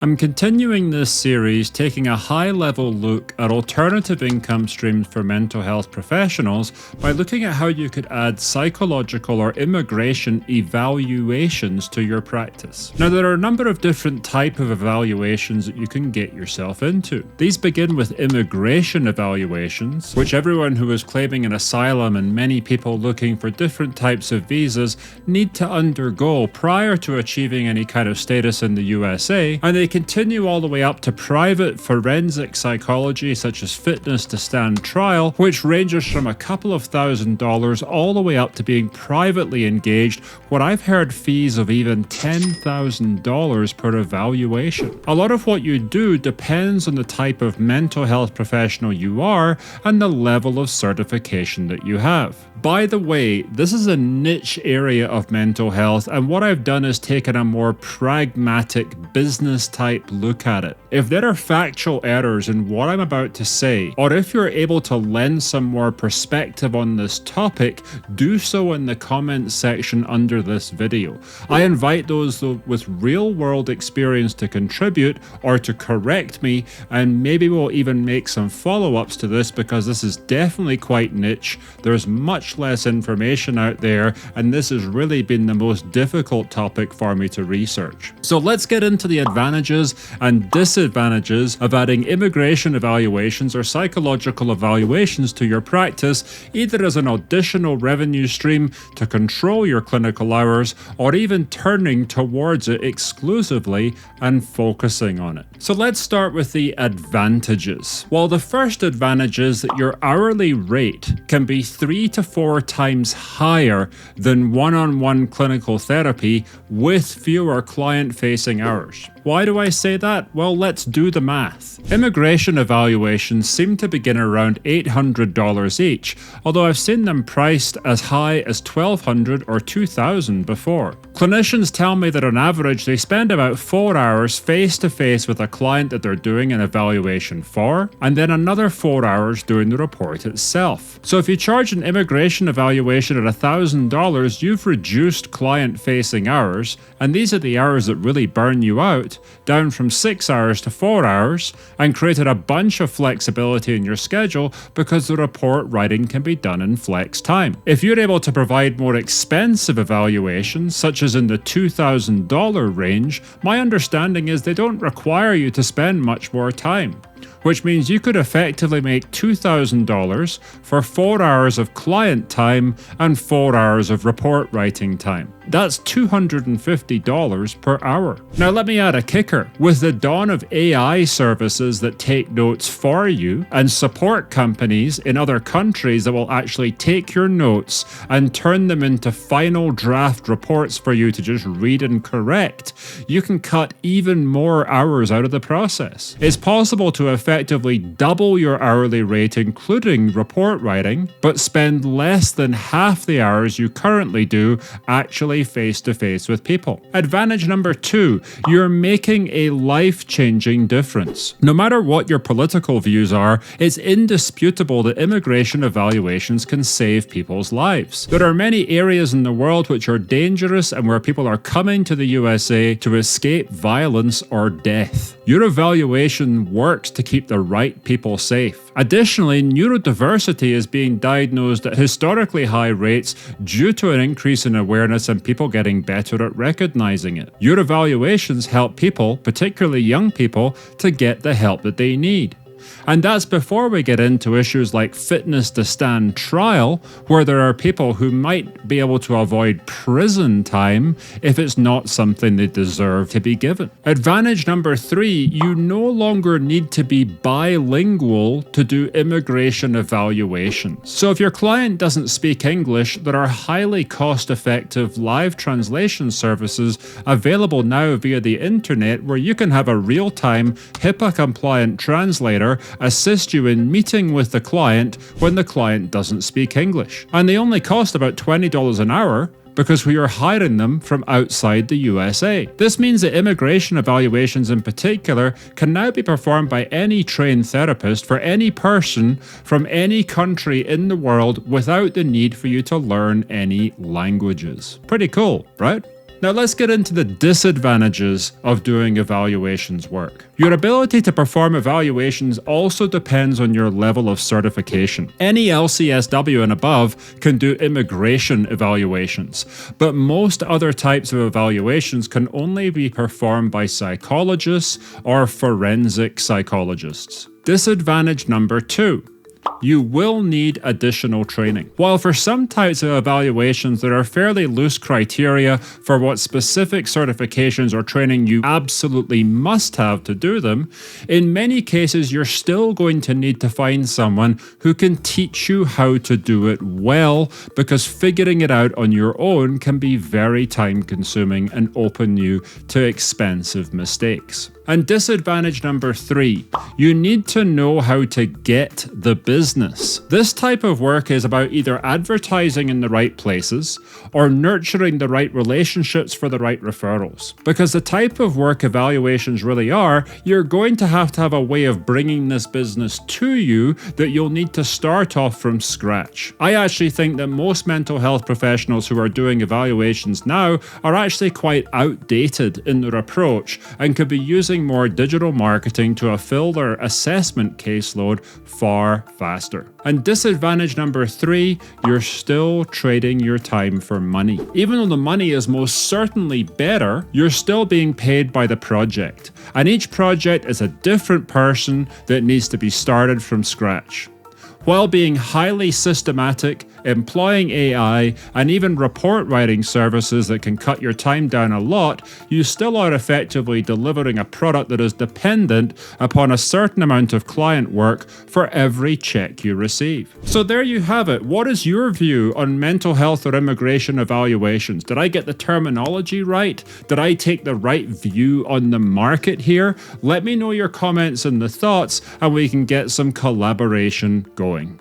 I'm continuing this series taking a high-level look at alternative income streams for mental health professionals by looking at how you could add psychological or immigration evaluations to your practice. Now, there are a number of different types of evaluations that you can get yourself into. These begin with immigration evaluations, which everyone who is claiming an asylum and many people looking for different types of visas need to undergo prior to achieving any kind of status in the USA, and they continue all the way up to private forensic psychology such as fitness to stand trial, which ranges from a couple of $1,000s all the way up to being privately engaged, where I've heard fees of even $10,000 per evaluation. A lot of what you do depends on the type of mental health professional you are and the level of certification that you have. By the way, this is a niche area of mental health, and what I've done is taken a more pragmatic business type look at it. If there are factual errors in what I'm about to say, or if you're able to lend some more perspective on this topic, do so in the comments section under this video. I invite those with real world experience to contribute or to correct me, and maybe we'll even make some follow-ups to this because this is definitely quite niche. There's much less information out there, and this has really been the most difficult topic for me to research. So let's get into the advantages and disadvantages of adding immigration evaluations or psychological evaluations to your practice, either as an additional revenue stream to control your clinical hours, or even turning towards it exclusively and focusing on it. So let's start with the advantages. Well, the first advantage is that your hourly rate can be 3 to 4 times higher than one-on-one clinical therapy with fewer client-facing hours. Why do I say that? Well, let's do the math. Immigration evaluations seem to begin around $800 each, although I've seen them priced as high as $1,200 or $2,000 before. Clinicians tell me that on average they spend about 4 hours face-to-face with a client that they're doing an evaluation for, and then another 4 hours doing the report itself. So if you charge an immigration evaluation at $1,000, you've reduced client-facing hours, and these are the hours that really burn you out, down from 6 hours to 4 hours, and created a bunch of flexibility in your schedule because the report writing can be done in flex time. If you're able to provide more expensive evaluations, such as in the $2,000 range, my understanding is they don't require you to spend much more time, which means you could effectively make $2,000 for 4 hours of client time and 4 hours of report writing time. That's $250 per hour. Now let me add a kicker. With the dawn of AI services that take notes for you and support companies in other countries that will actually take your notes and turn them into final draft reports for you to just read and correct, you can cut even more hours out of the process. It's possible to effectively double your hourly rate including report writing, but spend less than half the hours you currently do actually face-to-face with people. Advantage number 2, you're making a life-changing difference. No matter what your political views are, it's indisputable that immigration evaluations can save people's lives. There are many areas in the world which are dangerous and where people are coming to the USA to escape violence or death. Your evaluation works to keep the right people safe. Additionally, neurodiversity is being diagnosed at historically high rates due to an increase in awareness and people getting better at recognizing it. Your evaluations help people, particularly young people, to get the help that they need. And that's before we get into issues like fitness to stand trial, where there are people who might be able to avoid prison time if it's not something they deserve to be given. Advantage number 3, you no longer need to be bilingual to do immigration evaluations. So if your client doesn't speak English, there are highly cost-effective live translation services available now via the internet where you can have a real-time HIPAA-compliant translator assist you in meeting with the client when the client doesn't speak English. And they only cost about $20 an hour because we are hiring them from outside the USA. This means that immigration evaluations in particular can now be performed by any trained therapist for any person from any country in the world without the need for you to learn any languages. Pretty cool, right? Now let's get into the disadvantages of doing evaluations work. Your ability to perform evaluations also depends on your level of certification. Any LCSW and above can do immigration evaluations, but most other types of evaluations can only be performed by psychologists or forensic psychologists. Disadvantage number 2. You will need additional training. While for some types of evaluations there are fairly loose criteria for what specific certifications or training you absolutely must have to do them, in many cases you're still going to need to find someone who can teach you how to do it well, because figuring it out on your own can be very time consuming and open you to expensive mistakes. And disadvantage number 3, you need to know how to get the business. This type of work is about either advertising in the right places or nurturing the right relationships for the right referrals. Because the type of work evaluations really are, you're going to have a way of bringing this business to you that you'll need to start off from scratch. I actually think that most mental health professionals who are doing evaluations now are actually quite outdated in their approach and could be using more digital marketing to fill their assessment caseload far faster. And disadvantage number 3, you're still trading your time for money. Even though the money is most certainly better, you're still being paid by the project. And each project is a different person that needs to be started from scratch. While being highly systematic, employing AI, and even report writing services that can cut your time down a lot, you still are effectively delivering a product that is dependent upon a certain amount of client work for every check you receive. So there you have it. What is your view on mental health or immigration evaluations? Did I get the terminology right? Did I take the right view on the market here? Let me know your comments and the thoughts, and we can get some collaboration going.